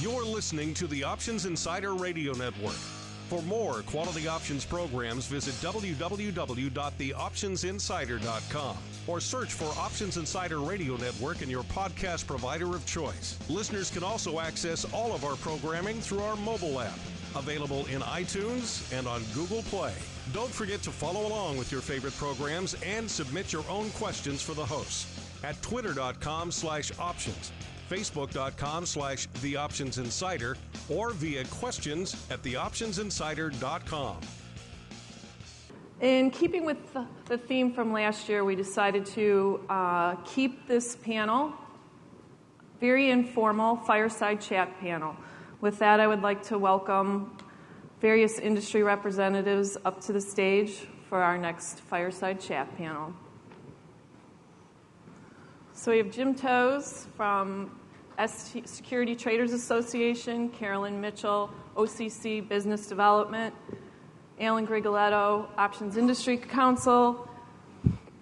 You're listening to the Options Insider Radio Network. For more quality options programs, visit www.theoptionsinsider.com or search for Options Insider Radio Network in your podcast provider of choice. Listeners can also access all of our programming through our mobile app, available in iTunes and on Google Play. Don't forget to follow along with your favorite programs and submit your own questions for the hosts at twitter.com/options, facebook.com/theoptionsinsider, or via questions@theoptionsinsider.com. In keeping with the theme from last year, we decided to keep this panel very informal, fireside chat panel. With that, I would like to welcome various industry representatives up to the stage for our next fireside chat panel. So we have Jim Toes from Security Traders Association, Carolyn Mitchell, OCC Business Development, Alan Grigoletto, Options Industry Council,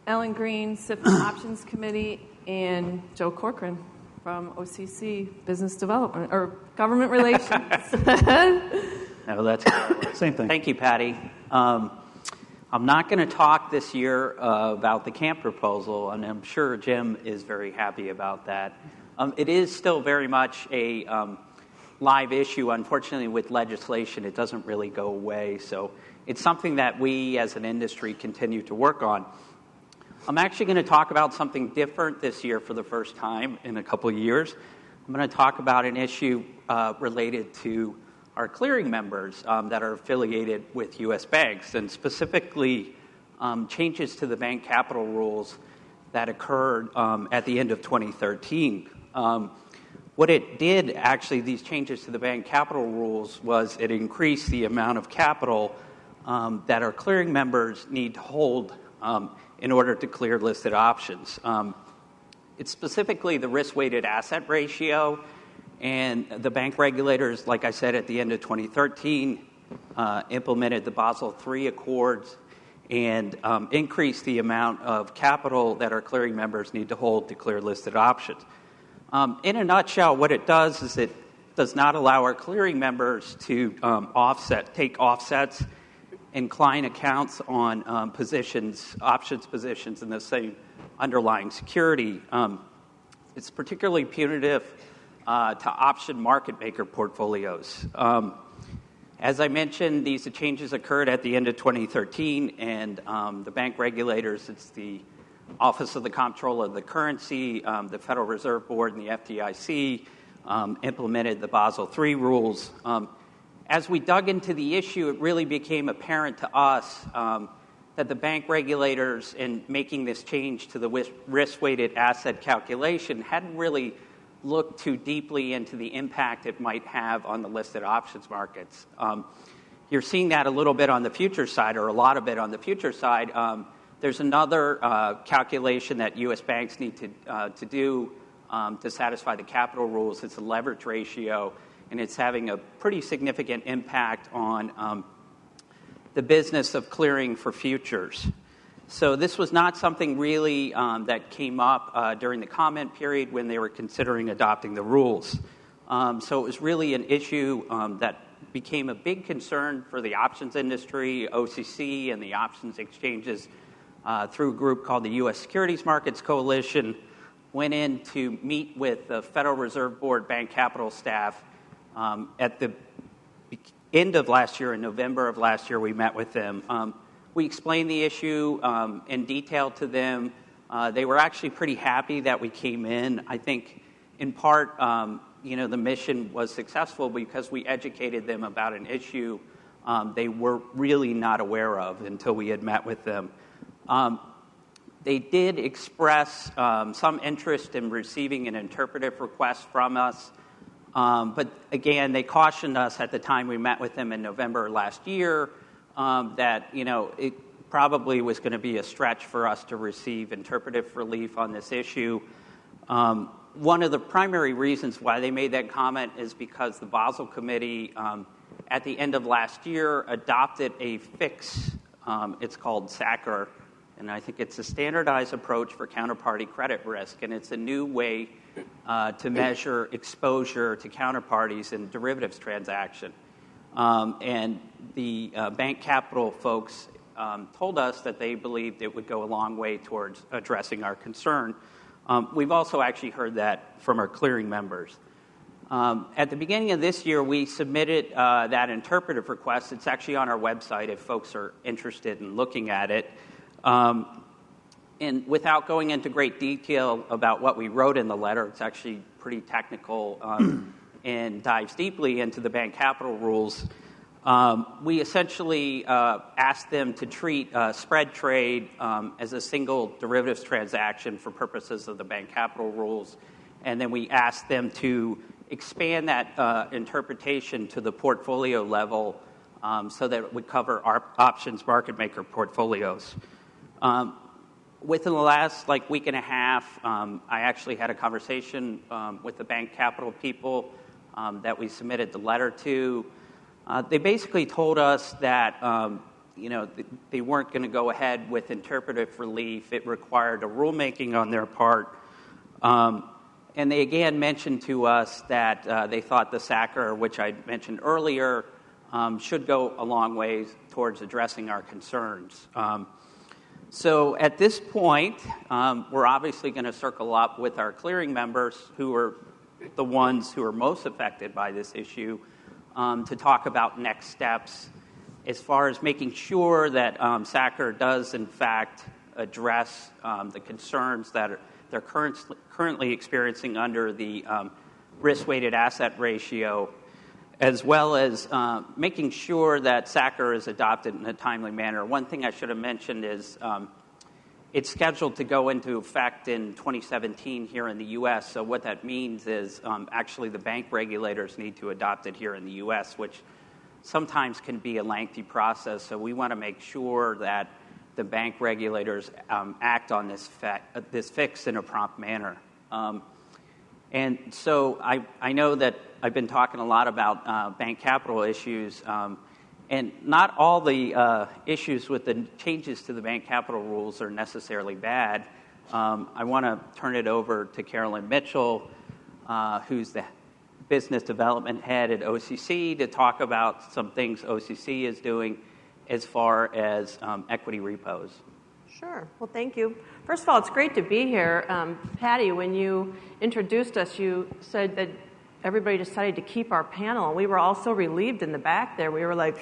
Ellen Greene, SIFMA Options Committee, and Joe Corcoran from OCC Business Development, or Government Relations. No, that's same thing. Thank you, Patty. I'm not going to talk this year about the camp proposal, and I'm sure Jim is very happy about that. It is still very much a live issue. Unfortunately, with legislation, it doesn't really go away. So it's something that we as an industry continue to work on. I'm actually going to talk about something different this year for the first time in a couple of years. I'm going to talk about an issue related to our clearing members that are affiliated with U.S. banks, and specifically changes to the bank capital rules that occurred at the end of 2013. What it did, actually, these changes to the bank capital rules, was it increased the amount of capital that our clearing members need to hold in order to clear listed options. It's specifically the risk-weighted asset ratio, and the bank regulators, like I said, at the end of 2013, implemented the Basel III Accords and increased the amount of capital that our clearing members need to hold to clear listed options. In a nutshell, what it does is it does not allow our clearing members to take offsets and client accounts on options positions in the same underlying security. It's particularly punitive to option market maker portfolios. As I mentioned, these changes occurred at the end of 2013, and the bank regulators, it's the Office of the Comptroller of the Currency, the Federal Reserve Board, and the FDIC implemented the Basel III rules. As we dug into the issue, it really became apparent to us that the bank regulators, in making this change to the risk-weighted asset calculation, hadn't really looked too deeply into the impact it might have on the listed options markets. You're seeing that a little bit on the future side, or a lot of it on the future side. There's another calculation that U.S. banks need to do to satisfy the capital rules. It's a leverage ratio, and it's having a pretty significant impact on the business of clearing for futures. So this was not something really that came up during the comment period when they were considering adopting the rules. So it was really an issue that became a big concern for the options industry, OCC, and the options exchanges through a group called the U.S. Securities Markets Coalition. Went in to meet with the Federal Reserve Board bank capital staff at the end of last year. In November of last year, we met with them. We explained the issue in detail to them. They were actually pretty happy that we came in. I think, in part, the mission was successful because we educated them about an issue they were really not aware of until we had met with them. They did express some interest in receiving an interpretive request from us. But again, they cautioned us at the time we met with them in November last year that, it probably was going to be a stretch for us to receive interpretive relief on this issue. One of the primary reasons why they made that comment is because the Basel Committee, at the end of last year, adopted a fix. It's called SACR, and I think it's a standardized approach for counterparty credit risk, and it's a new way to measure exposure to counterparties in derivatives transaction. And the bank capital folks told us that they believed it would go a long way towards addressing our concern. We've also actually heard that from our clearing members. At the beginning of this year, we submitted that interpretive request. It's actually on our website if folks are interested in looking at it. And without going into great detail about what we wrote in the letter, it's actually pretty technical and dives deeply into the bank capital rules. We essentially asked them to treat spread trade as a single derivatives transaction for purposes of the bank capital rules. And then we asked them to expand that interpretation to the portfolio level so that it would cover our options market maker portfolios. Within the last week and a half, I actually had a conversation with the bank capital people that we submitted the letter to. They basically told us that they weren't going to go ahead with interpretive relief. It required a rulemaking on their part. And they again mentioned to us that they thought the SACR, which I mentioned earlier, should go a long way towards addressing our concerns. So at this point, we're obviously going to circle up with our clearing members, who are the ones who are most affected by this issue, to talk about next steps as far as making sure that SACR does, in fact, address the concerns that they're currently experiencing under the risk-weighted asset ratio, as well as making sure that SACR is adopted in a timely manner. One thing I should have mentioned is it's scheduled to go into effect in 2017 here in the U.S., so what that means is actually the bank regulators need to adopt it here in the U.S., which sometimes can be a lengthy process, so we want to make sure that the bank regulators act on this fix in a prompt manner. And so I know that I've been talking a lot about bank capital issues, and not all the issues with the changes to the bank capital rules are necessarily bad. I want to turn it over to Carolyn Mitchell, who's the business development head at OCC, to talk about some things OCC is doing as far as equity repos. Sure. Well, thank you. First of all, it's great to be here. Patty, when you introduced us, you said that everybody decided to keep our panel. We were all so relieved in the back there. We were like,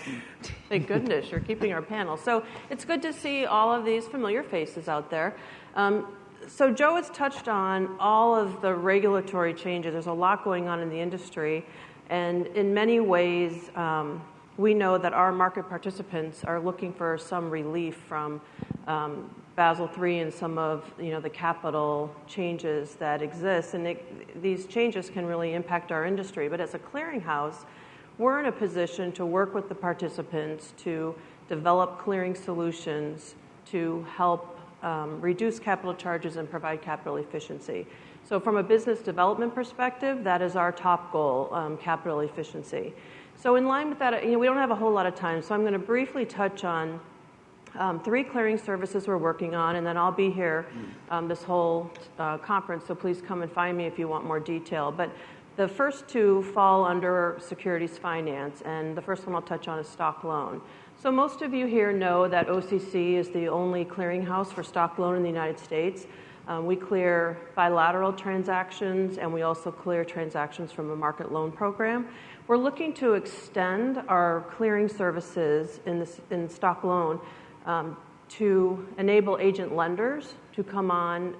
thank goodness you're keeping our panel. So it's good to see all of these familiar faces out there. So Joe has touched on all of the regulatory changes. There's a lot going on in the industry. And in many ways, we know that our market participants are looking for some relief from Basel III and some of the capital changes that exist, and these changes can really impact our industry. But as a clearinghouse, we're in a position to work with the participants to develop clearing solutions to help reduce capital charges and provide capital efficiency. So from a business development perspective, that is our top goal, capital efficiency. So in line with that, we don't have a whole lot of time, so I'm going to briefly touch on 3 clearing services we're working on, and then I'll be here this whole conference, so please come and find me if you want more detail. But the first 2 fall under securities finance, and the first one I'll touch on is stock loan. So most of you here know that OCC is the only clearinghouse for stock loan in the United States. We clear bilateral transactions, and we also clear transactions from a market loan program. We're looking to extend our clearing services in stock loan to enable agent lenders to come on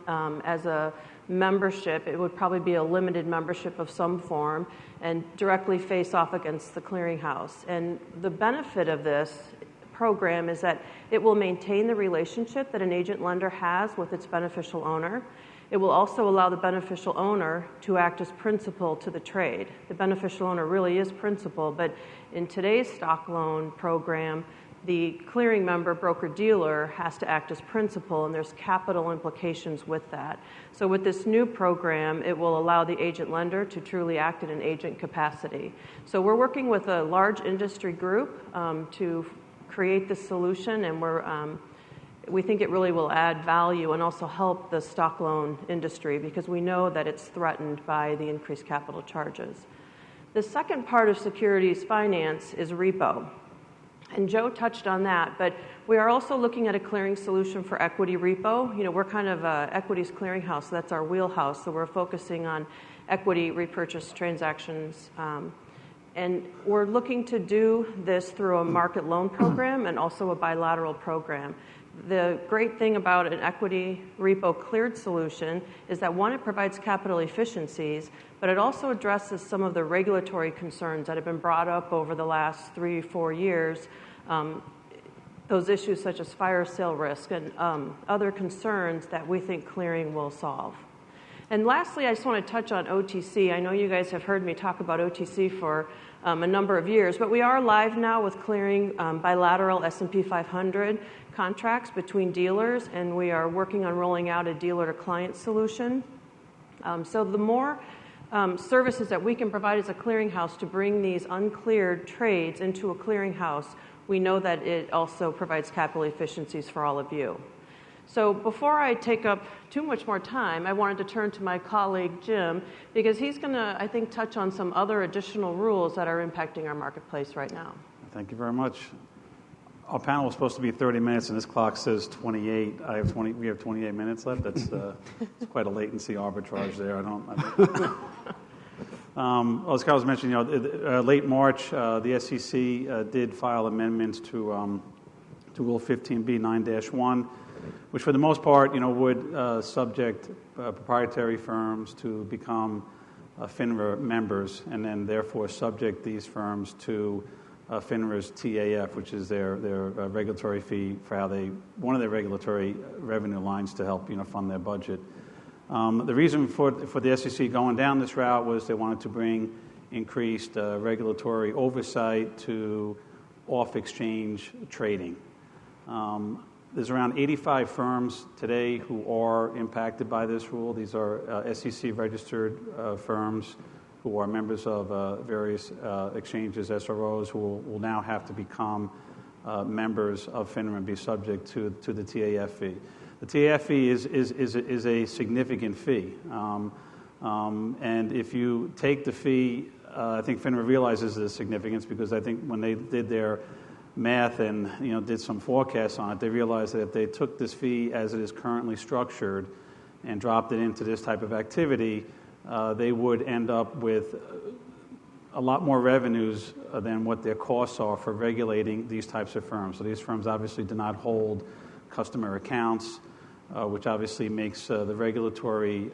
as a membership. It would probably be a limited membership of some form and directly face off against the clearinghouse. And the benefit of this program is that it will maintain the relationship that an agent lender has with its beneficial owner. It will also allow the beneficial owner to act as principal to the trade. The beneficial owner really is principal, but in today's stock loan program, the clearing member broker-dealer has to act as principal, and there's capital implications with that. So with this new program, it will allow the agent lender to truly act in an agent capacity. So we're working with a large industry group to create this solution, and we're we think it really will add value and also help the stock loan industry because we know that it's threatened by the increased capital charges. The second part of securities finance is repo. And Joe touched on that, but we are also looking at a clearing solution for equity repo. We're kind of a equities clearinghouse, so that's our wheelhouse. So we're focusing on equity repurchase transactions. And we're looking to do this through a market loan program and also a bilateral program. The great thing about an equity repo cleared solution is that, one, it provides capital efficiencies, but it also addresses some of the regulatory concerns that have been brought up over the last 3-4 years, those issues such as fire sale risk and other concerns that we think clearing will solve. And lastly, I just want to touch on OTC. I know you guys have heard me talk about OTC for a number of years, but we are live now with clearing bilateral S&P 500 contracts between dealers, and we are working on rolling out a dealer-to-client solution. So the more services that we can provide as a clearinghouse to bring these uncleared trades into a clearinghouse, we know that it also provides capital efficiencies for all of you. So before I take up too much more time, I wanted to turn to my colleague, Jim, because he's going to, I think, touch on some other additional rules that are impacting our marketplace right now. Thank you very much. Our panel was supposed to be 30 minutes, and this clock says 28. We have 28 minutes left. That's it's quite a latency arbitrage there. As Carol mentioned, late March, the SEC did file amendments to Rule 15b 9-1, which for the most part, would subject proprietary firms to become FINRA members, and then therefore subject these firms to FINRA's TAF, which is their regulatory fee for one of their regulatory revenue lines to help fund their budget. The reason for the SEC going down this route was they wanted to bring increased regulatory oversight to off-exchange trading. There's around 85 firms today who are impacted by this rule. These are SEC-registered firms who are members of various exchanges, SROs, who will now have to become members of FINRA and be subject to the TAF fee. The TAF fee is a significant fee. And if you take the fee, I think FINRA realizes the significance, because I think when they did their math and did some forecasts on it, they realized that if they took this fee as it is currently structured and dropped it into this type of activity, they would end up with a lot more revenues than what their costs are for regulating these types of firms. So these firms obviously do not hold customer accounts, which obviously makes the regulatory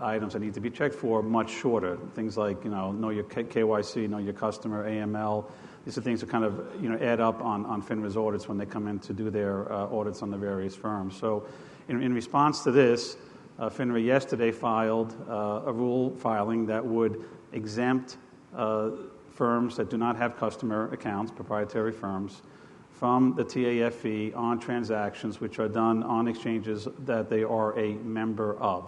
items that need to be checked for much shorter. Things like know your KYC, know your customer, AML. These are things that kind of add up on FINRA's audits when they come in to do their audits on the various firms. So in response to this, FINRA yesterday filed a rule filing that would exempt firms that do not have customer accounts, proprietary firms, from the TAF fee on transactions which are done on exchanges that they are a member of.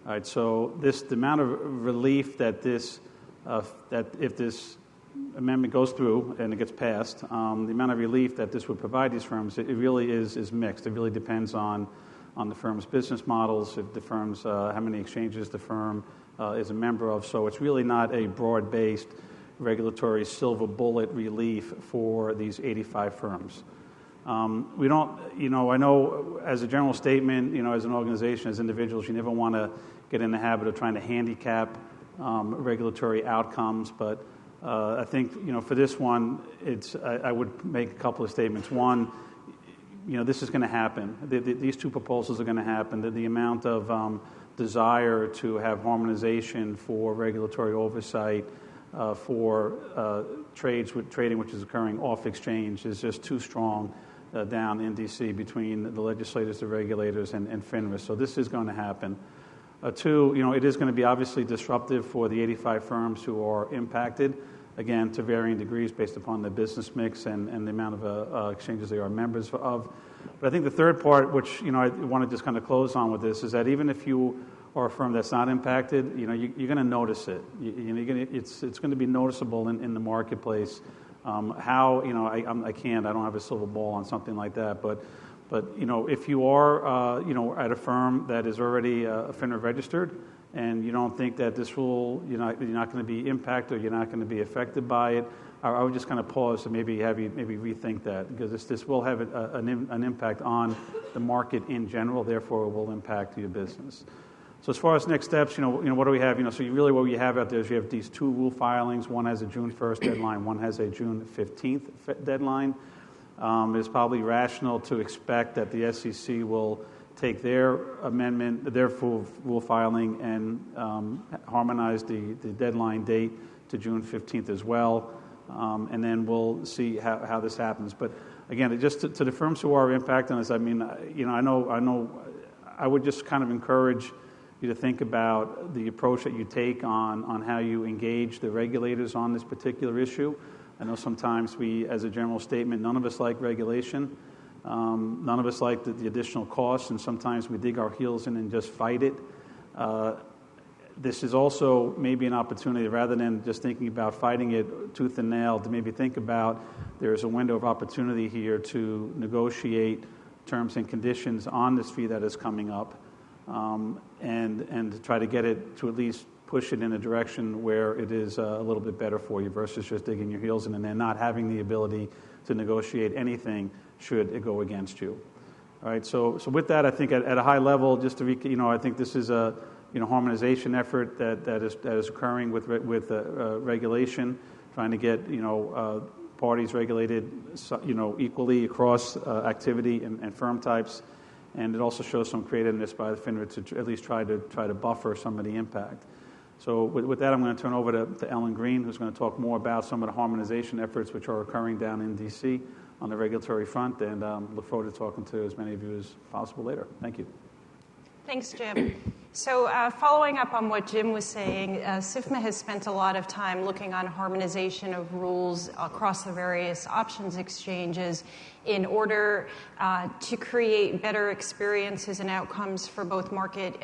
All right, so the amount of relief that that if this amendment goes through and it gets passed, the amount of relief that this would provide these firms, it really is mixed. It really depends on the firm's business models, if the firm's how many exchanges the firm is a member of. So it's really not a broad-based regulatory silver bullet relief for these 85 firms. We don't, I know as a general statement, as an organization, as individuals, you never want to get in the habit of trying to handicap regulatory outcomes, but I think, for this one, I would make a couple of statements. One, this is going to happen. These two proposals are going to happen. The amount of desire to have harmonization for regulatory oversight for trading which is occurring off exchange is just too strong down in D.C. between the legislators, the regulators, and FINRA. So this is going to happen. Two, it is going to be obviously disruptive for the 85 firms who are impacted, again, to varying degrees based upon their business mix and the amount of exchanges they are members of. But I think the third part, which I want to just kind of close on with this, is that even if you are a firm that's not impacted, you're going to notice it. It's going to be noticeable in the marketplace. I don't have a silver ball on something like that, but But if you are at a firm that is already FINRA registered, and you don't think that this rule you're not going to be impacted or you're not going to be affected by it, I would just kind of pause and maybe have you rethink that, because this will have an impact on the market in general. Therefore, it will impact your business. So as far as next steps, what do we have? So what you have out there is you have these two rule filings. One has a June 1st deadline. One has a June 15th deadline. It's probably rational to expect that the SEC will take their amendment, their full rule filing, and harmonize the deadline date to June 15th as well. And then we'll see how this happens. But again, just to the firms who are impacted on this, I mean, I know, I would just kind of encourage you to think about the approach that you take on how you engage the regulators on this particular issue. I know sometimes we, as a general statement, none of us like regulation. None of us like the additional costs, and sometimes we dig our heels in and just fight it. This is also maybe an opportunity, rather than just thinking about fighting it tooth and nail, to maybe think about there's a window of opportunity here to negotiate terms and conditions on this fee that is coming up, and to try to get it to at least push it in a direction where it is a little bit better for you, versus just digging your heels in and then not having the ability to negotiate anything should it go against you. All right. So with that, I think at a high level, just to I think this is a harmonization effort that is occurring with regulation, trying to get parties regulated equally across activity and firm types, and it also shows some creativeness by the FINRA to at least try to buffer some of the impact. So with that, I'm going to turn over to Ellen Greene, who's going to talk more about some of the harmonization efforts which are occurring down in D.C. on the regulatory front, and look forward to talking to as many of you as possible later. Thank you. Thanks, Jim. So following up on what Jim was saying, SIFMA has spent a lot of time looking on harmonization of rules across the various options exchanges in order to create better experiences and outcomes for both market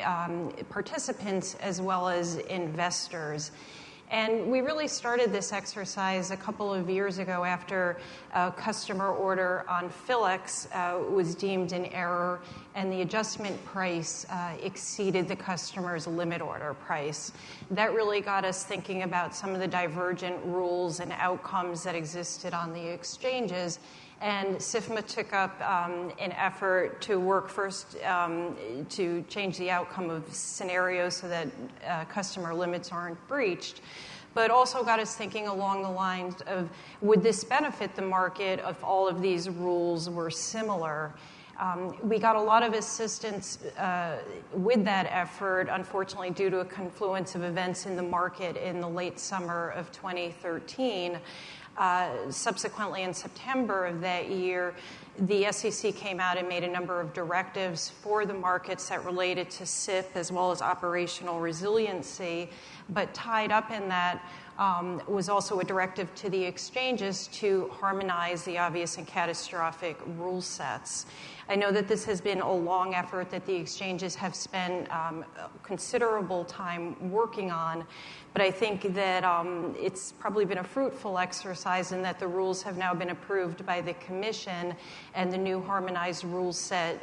participants as well as investors. And we really started this exercise a couple of years ago after a customer order on Philex was deemed in error, and the adjustment price exceeded the customer's limit order price. That really got us thinking about some of the divergent rules and outcomes that existed on the exchanges. And SIFMA took up an effort to work first to change the outcome of scenarios so that customer limits aren't breached, but also got us thinking along the lines of, would this benefit the market if all of these rules were similar? We got a lot of assistance with that effort, unfortunately, due to a confluence of events in the market in the late summer of 2013. Subsequently, in September of that year, the SEC came out and made a number of directives for the markets that related to SIP as well as operational resiliency. But tied up in that was also a directive to the exchanges to harmonize the obvious and catastrophic rule sets. I know that this has been a long effort that the exchanges have spent considerable time working on, but I think that it's probably been a fruitful exercise in that the rules have now been approved by the Commission, and the new harmonized rule set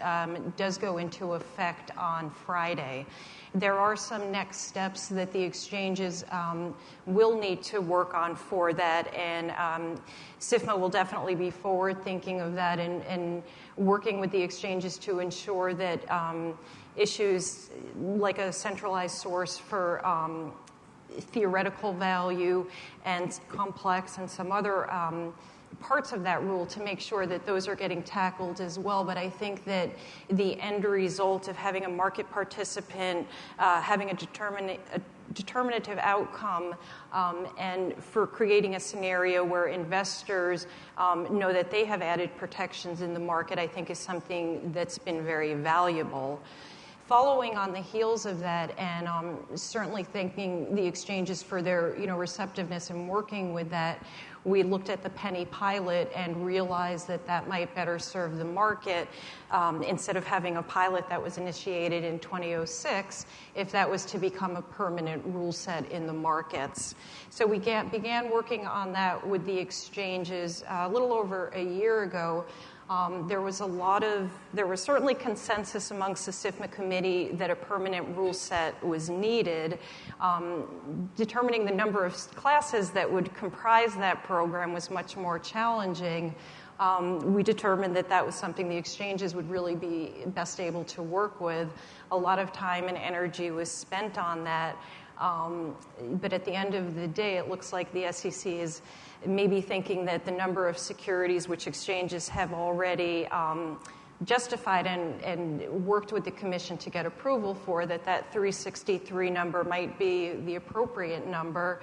does go into effect on Friday. There are some next steps that the exchanges will need to work on for that, and SIFMA will definitely be forward thinking of that and working with the exchanges to ensure that issues like a centralized source for theoretical value and complex and some other parts of that rule, to make sure that those are getting tackled as well. But I think that the end result of having a market participant having a determinative outcome and for creating a scenario where investors know that they have added protections in the market, I think is something that's been very valuable. Following on the heels of that, and certainly thanking the exchanges for their receptiveness in working with that, we looked at the penny pilot and realized that that might better serve the market instead of having a pilot that was initiated in 2006, if that was to become a permanent rule set in the markets. So we began working on that with the exchanges a little over a year ago. There was certainly consensus amongst the SIFMA committee that a permanent rule set was needed. Determining the number of classes that would comprise that program was much more challenging. We determined that was something the exchanges would really be best able to work with. A lot of time and energy was spent on that. But at the end of the day, it looks like the SEC is maybe thinking that the number of securities which exchanges have already justified and worked with the commission to get approval for, that 363 number might be the appropriate number.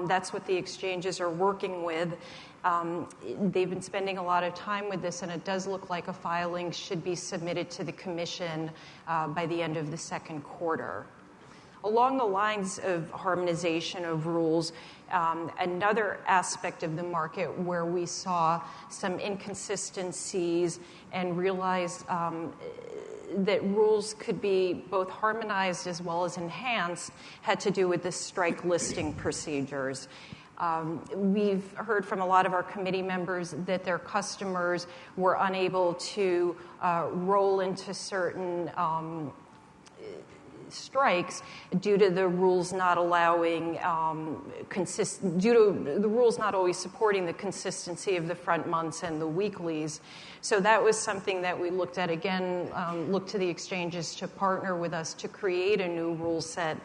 That's what the exchanges are working with. They've been spending a lot of time with this, and it does look like a filing should be submitted to the commission by the end of the second quarter. Along the lines of harmonization of rules, another aspect of the market where we saw some inconsistencies and realized that rules could be both harmonized as well as enhanced had to do with the strike listing procedures. We've heard from a lot of our committee members that their customers were unable to roll into certain strikes due to the rules not allowing due to the rules not always supporting the consistency of the front months and the weeklies. So that was something that we looked at again, looked to the exchanges to partner with us to create a new rule set.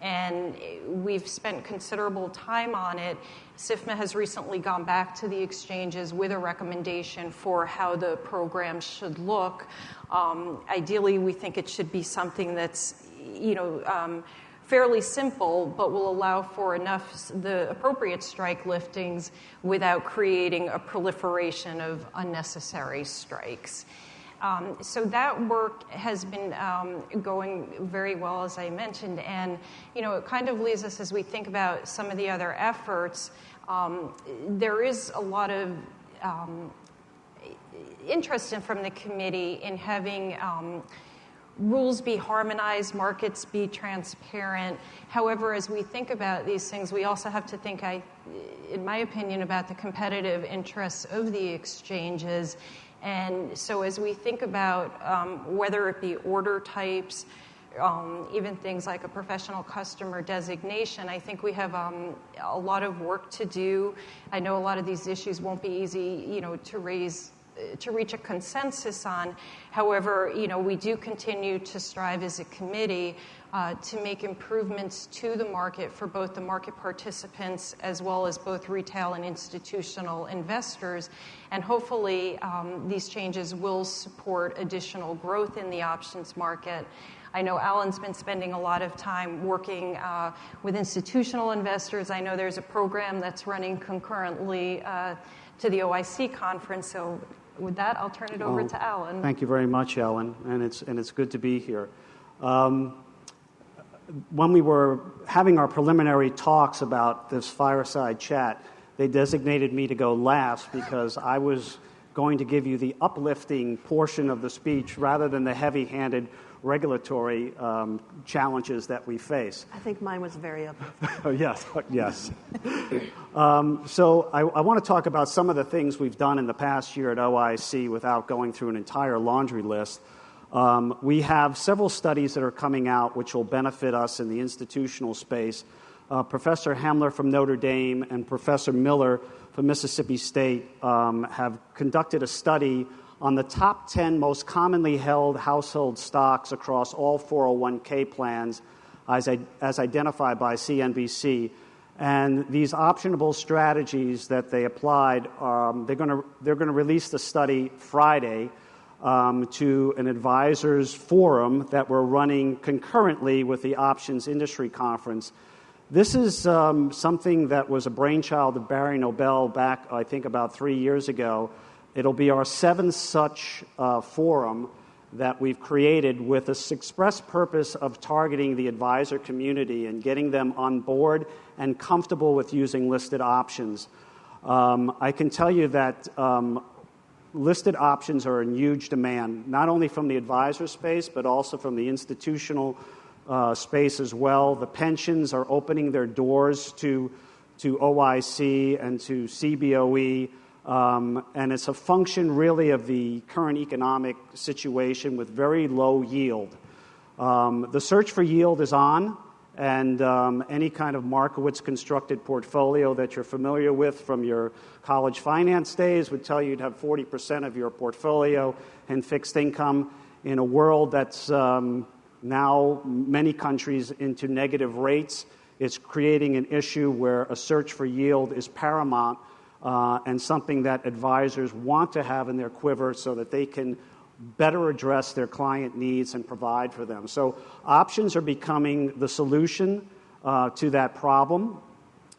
And we've spent considerable time on it. SIFMA has recently gone back to the exchanges with a recommendation for how the program should look. Ideally, we think it should be something that's fairly simple, but will allow for the appropriate strike liftings without creating a proliferation of unnecessary strikes. So that work has been going very well, as I mentioned, and it kind of leaves us as we think about some of the other efforts. There is a lot of interest from the committee in having rules be harmonized, markets be transparent. However, as we think about these things, we also have to think, in my opinion, about the competitive interests of the exchanges. And so as we think about whether it be order types, even things like a professional customer designation, I think we have a lot of work to do. I know a lot of these issues won't be easy, to reach a consensus on. However, we do continue to strive as a committee to make improvements to the market for both the market participants as well as both retail and institutional investors. And hopefully, these changes will support additional growth in the options market. I know Alan's been spending a lot of time working with institutional investors. I know there's a program that's running concurrently to the OIC conference. So with that, I'll turn it over to Alan. Thank you very much, Ellen, and it's good to be here. When we were having our preliminary talks about this Fireside Chat, they designated me to go last because I was going to give you the uplifting portion of the speech rather than the heavy-handed regulatory challenges that we face. I think mine was very uplifting. Yes. So I want to talk about some of the things we've done in the past year at OIC without going through an entire laundry list. We have several studies that are coming out which will benefit us in the institutional space. Professor Hamler from Notre Dame and Professor Miller from Mississippi State have conducted a study on the top 10 most commonly held household stocks across all 401k plans as identified by CNBC. And these optionable strategies that they applied, they're going to release the study Friday to an advisors forum that we're running concurrently with the Options Industry Conference. This is something that was a brainchild of Barry Nobel back, I think, about 3 years ago. It'll be our 7th such forum that we've created with this express purpose of targeting the advisor community and getting them on board and comfortable with using listed options. I can tell you that listed options are in huge demand, not only from the advisor space, but also from the institutional space as well. The pensions are opening their doors to OIC and to CBOE. And it's a function really of the current economic situation with very low yield. The search for yield is on, and any kind of Markowitz constructed portfolio that you're familiar with from your college finance days would tell you you'd have 40% of your portfolio in fixed income in a world that's now many countries into negative rates. It's creating an issue where a search for yield is paramount and something that advisors want to have in their quiver so that they can better address their client needs and provide for them. So options are becoming the solution to that problem,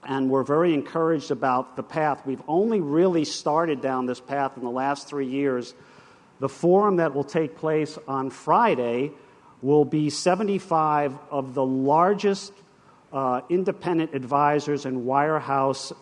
and we're very encouraged about the path. We've only really started down this path in the last 3 years. The forum that will take place on Friday will be 75 of the largest independent advisors and wirehouse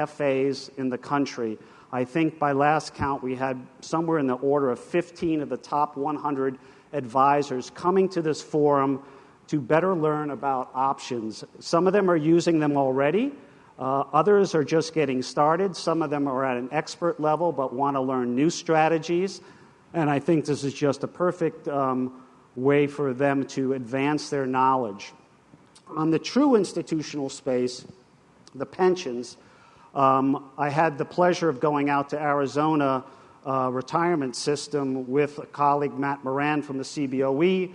FAs in the country. I think by last count we had somewhere in the order of 15 of the top 100 advisors coming to this forum to better learn about options. Some of them are using them already. Others are just getting started. Some of them are at an expert level but want to learn new strategies. And I think this is just a perfect way for them to advance their knowledge. On the true institutional space, the pensions, I had the pleasure of going out to Arizona retirement system with a colleague, Matt Moran, from the CBOE.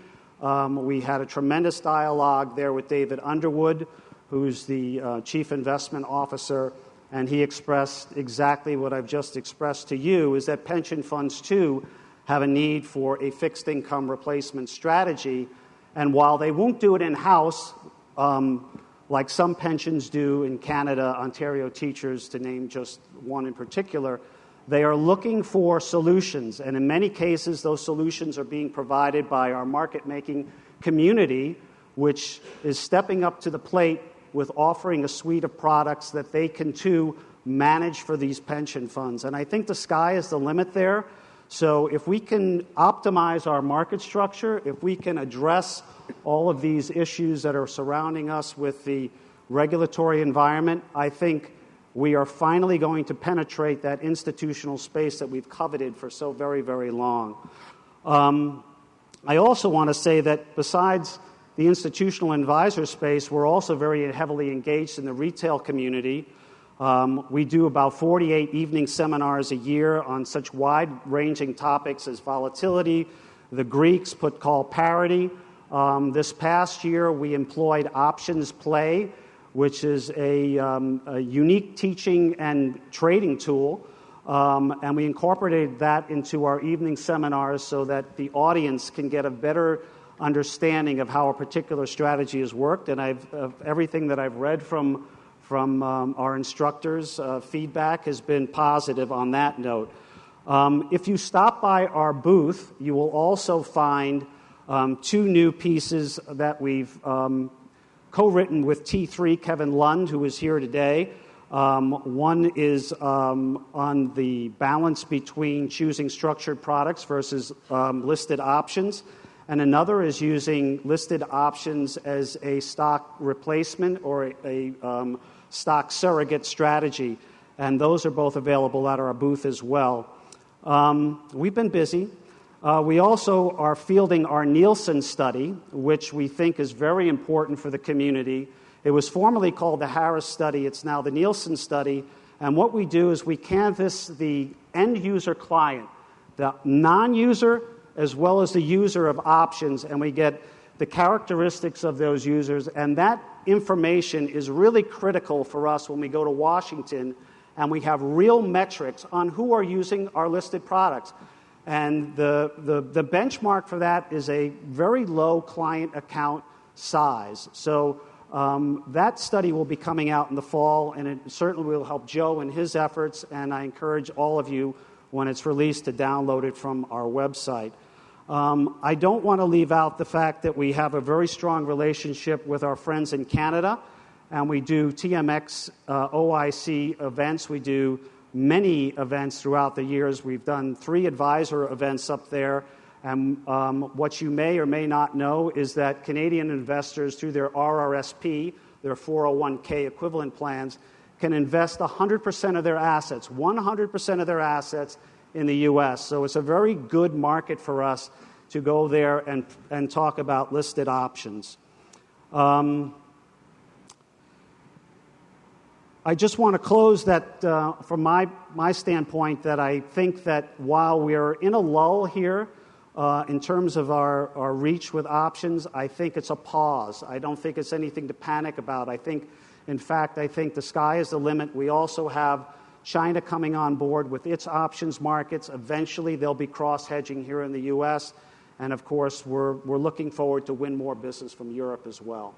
We had a tremendous dialogue there with David Underwood, who's the chief investment officer, and he expressed exactly what I've just expressed to you, is that pension funds, too, have a need for a fixed income replacement strategy. And while they won't do it in-house, like some pensions do in Canada, Ontario Teachers, to name just one in particular, they are looking for solutions. And in many cases, those solutions are being provided by our market-making community, which is stepping up to the plate with offering a suite of products that they can, too, manage for these pension funds. And I think the sky is the limit there. So if we can optimize our market structure, if we can address all of these issues that are surrounding us with the regulatory environment, I think we are finally going to penetrate that institutional space that we've coveted for so very, very long. I also want to say that besides the institutional advisor space, we're also very heavily engaged in the retail community. We do about 48 evening seminars a year on such wide-ranging topics as volatility, the Greeks put call parity. This past year, we employed Options Play, which is a unique teaching and trading tool, and we incorporated that into our evening seminars so that the audience can get a better understanding of how a particular strategy has worked. And everything that I've read from our instructors, feedback has been positive on that note. If you stop by our booth, you will also find 2 new pieces that we've co-written with T3 Kevin Lund, who is here today. One is on the balance between choosing structured products versus listed options, and another is using listed options as a stock replacement or a stock surrogate strategy. And those are both available at our booth as well. We've been busy. We also are fielding our Nielsen study, which we think is very important for the community. It was formerly called the Harris study. It's now the Nielsen study. And what we do is we canvass the end-user client, the non-user as well as the user of options, and we get the characteristics of those users. And that information is really critical for us when we go to Washington and we have real metrics on who are using our listed products. And the benchmark for that is a very low client account size. So that study will be coming out in the fall, and it certainly will help Joe in his efforts, and I encourage all of you, when it's released, to download it from our website. I don't want to leave out the fact that we have a very strong relationship with our friends in Canada, and we do TMX OIC events. We do many events throughout the years. We've done 3 advisor events up there, and what you may or may not know is that Canadian investors, through their RRSP, their 401k equivalent plans, can invest 100% of their assets, 100% of their assets in the U.S. So it's a very good market for us to go there and talk about listed options. I just want to close that from my standpoint that I think that while we're in a lull here in terms of our reach with options, I think it's a pause. I don't think it's anything to panic about. In fact, I think the sky is the limit. We also have China coming on board with its options markets. Eventually, there'll be cross-hedging here in the U.S. And, of course, we're looking forward to win more business from Europe as well.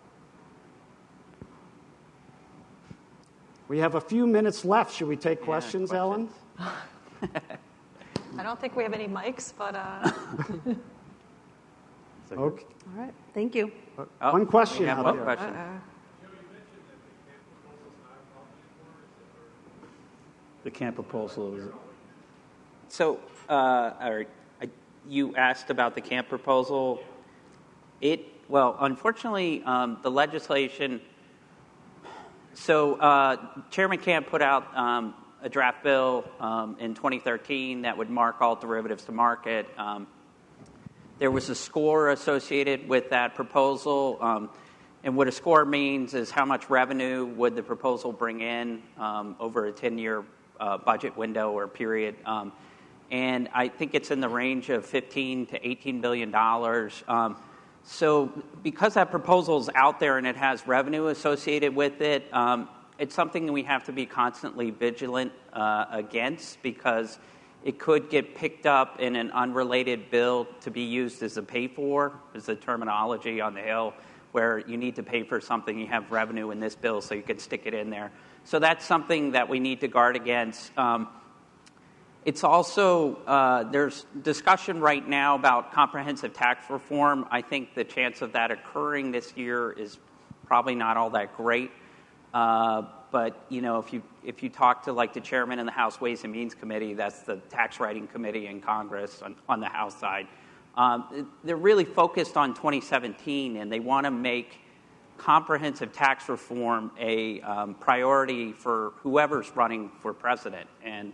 We have a few minutes left. Should we take questions, Ellen? I don't think we have any mics, but... Okay. All right. Thank you. One question out there. Question. The camp proposal is... So, you asked about the camp proposal. Unfortunately, the legislation... So, Chairman Camp put out a draft bill in 2013 that would mark all derivatives to market. There was a score associated with that proposal, and what a score means is how much revenue would the proposal bring in over a 10-year budget window or period. And I think it's in the range of $15 to $18 billion. So because that proposal is out there and it has revenue associated with it, it's something that we have to be constantly vigilant against, because it could get picked up in an unrelated bill to be used as a pay-for, is the terminology on the Hill, where you need to pay for something, you have revenue in this bill, so you can stick it in there. So that's something that we need to guard against. It's also, there's discussion right now about comprehensive tax reform. I think the chance of that occurring this year is probably not all that great. But, if you talk to like the chairman in the House Ways and Means Committee, that's the tax writing committee in Congress on the House side, they're really focused on 2017, and they want to make comprehensive tax reform a priority for whoever's running for president. And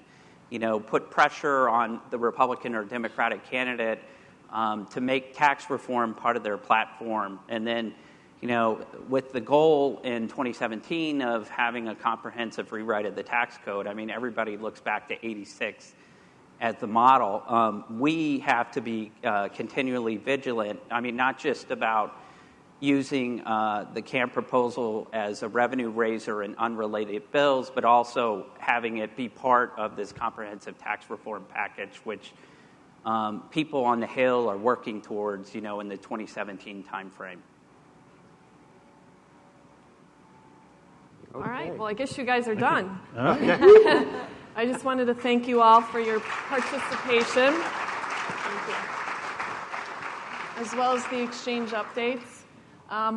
put pressure on the Republican or Democratic candidate to make tax reform part of their platform. And then, with the goal in 2017 of having a comprehensive rewrite of the tax code, everybody looks back to 86 as the model. We have to be continually vigilant. Not just about using the camp proposal as a revenue raiser in unrelated bills, but also having it be part of this comprehensive tax reform package, which people on the Hill are working towards, in the 2017 timeframe. All right. Well, I guess you guys are done. Okay. I just wanted to thank you all for your participation, thank you, as well as the exchange updates.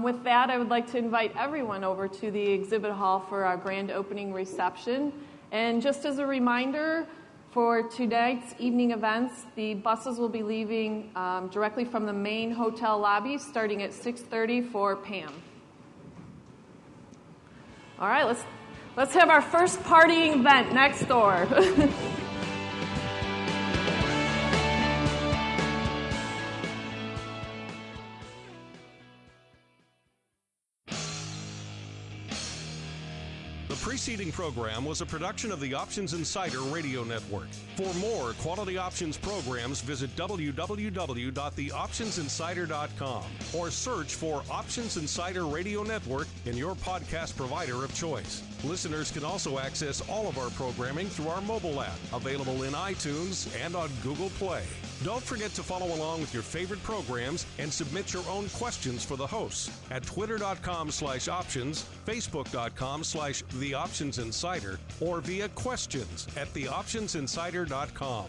With that, I would like to invite everyone over to the exhibit hall for our grand opening reception. And just as a reminder, for tonight's evening events, the buses will be leaving directly from the main hotel lobby starting at 6:30 for Pam. All right, let's have our first partying event next door. The preceding program was a production of the Options Insider Radio Network. For more quality options programs, visit www.theoptionsinsider.com or search for Options Insider Radio Network in your podcast provider of choice. Listeners can also access all of our programming through our mobile app, available in iTunes and on Google Play. Don't forget to follow along with your favorite programs and submit your own questions for the hosts at twitter.com/options, facebook.com/theoptionsinsider, or via questions@theoptionsinsider.com.